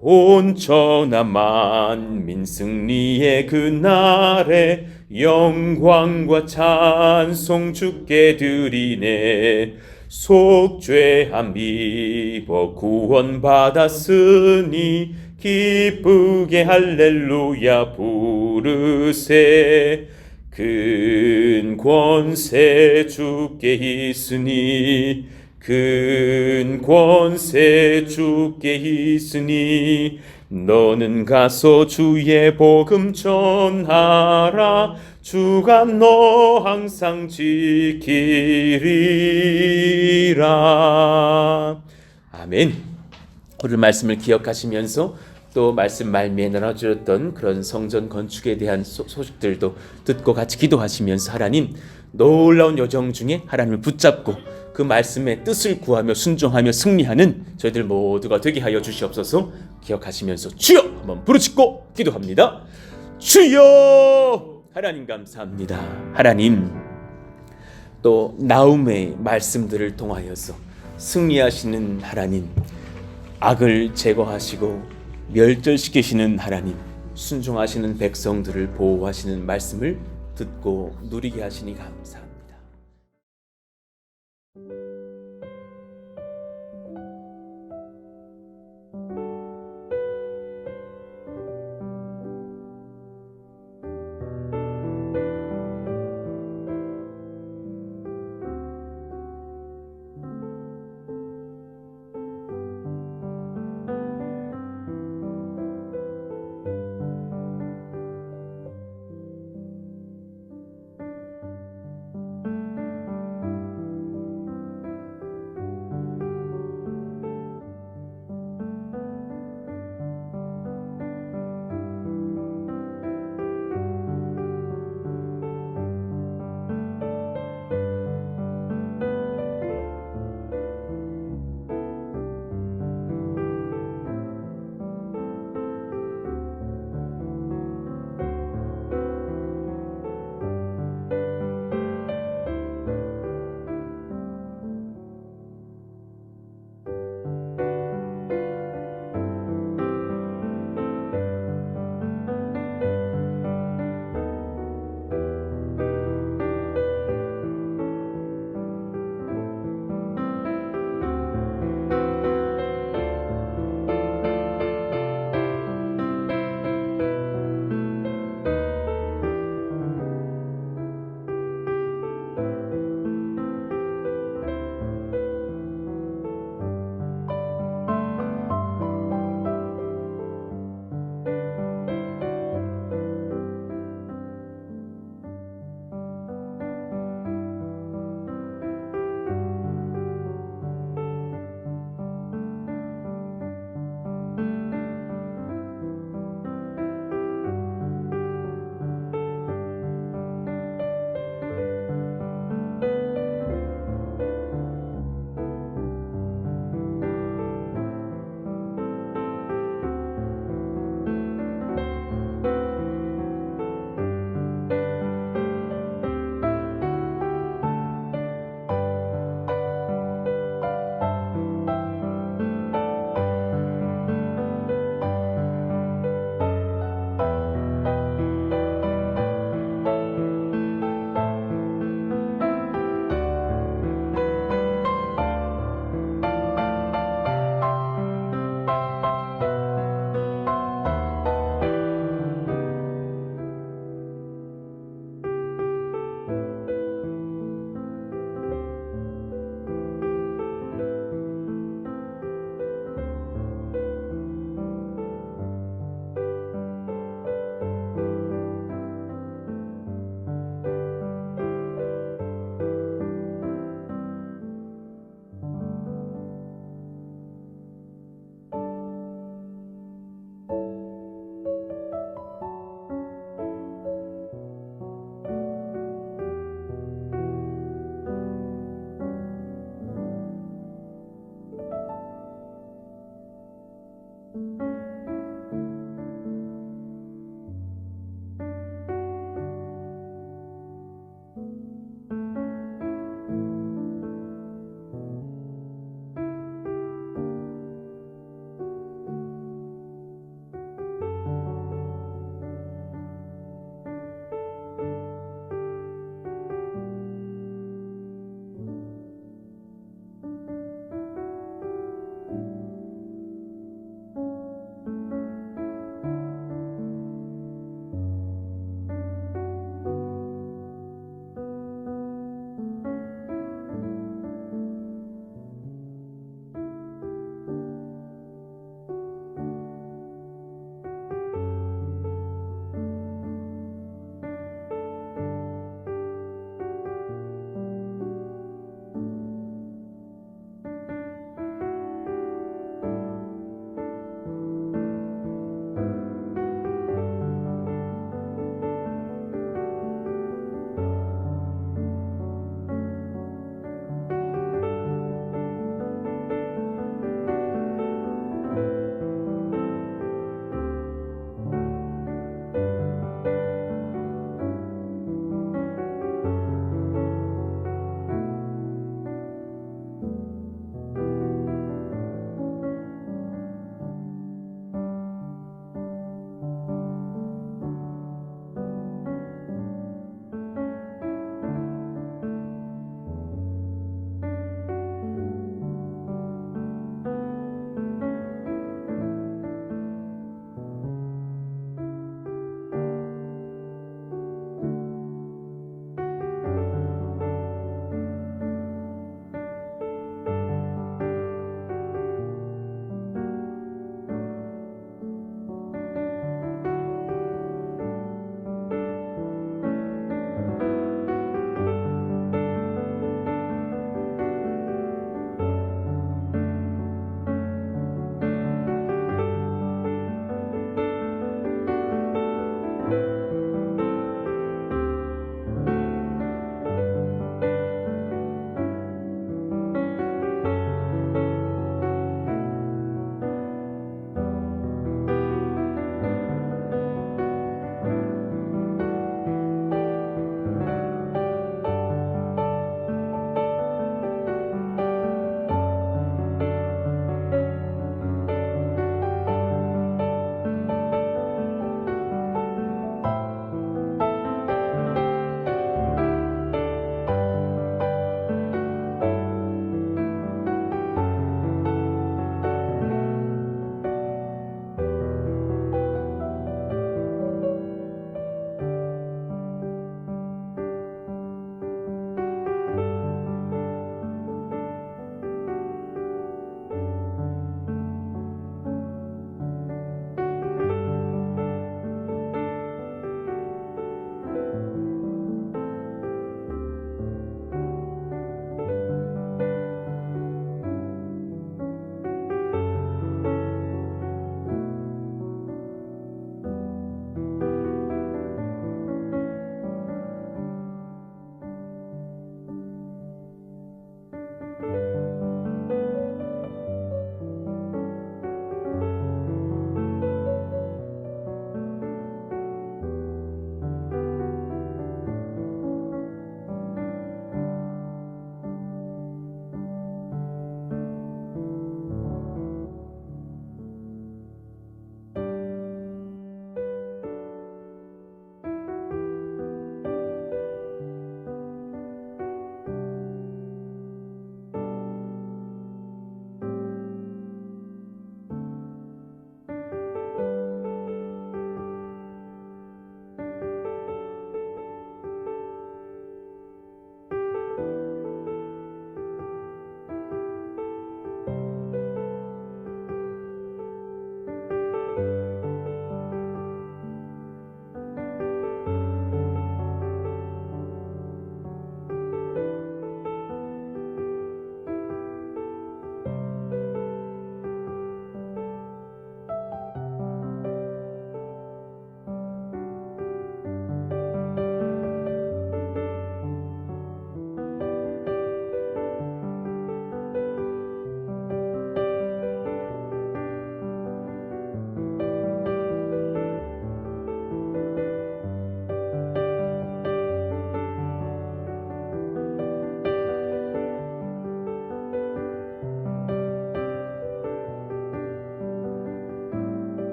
Speaker 2: 온 천하 만민 승리의 그날에 영광과 찬송 주께 드리네. 속죄함 입어 구원 받았으니 기쁘게 할렐루야 부르세. 큰 권세 주께 있으니 큰 권세 주께 있으니 너는 가서 주의 복음 전하라. 주가 너 항상 지키리라. 아멘. 오늘 말씀을 기억하시면서 또 말씀 말미에 나눠주었던 그런 성전 건축에 대한 소식들도 듣고 같이 기도하시면서 하나님 놀라운 여정 중에 하나님을 붙잡고 그 말씀의 뜻을 구하며 순종하며 승리하는 저희들 모두가 되게 하여 주시옵소서. 기억하시면서 주여 한번 부르짖고 기도합니다. 주여! 하나님 감사합니다. 하나님 또 나움의 말씀들을 통하여서 승리하시는 하나님, 악을 제거하시고 멸절시키시는 하나님, 순종하시는 백성들을 보호하시는 말씀을 듣고 누리게 하시니 감사합니다.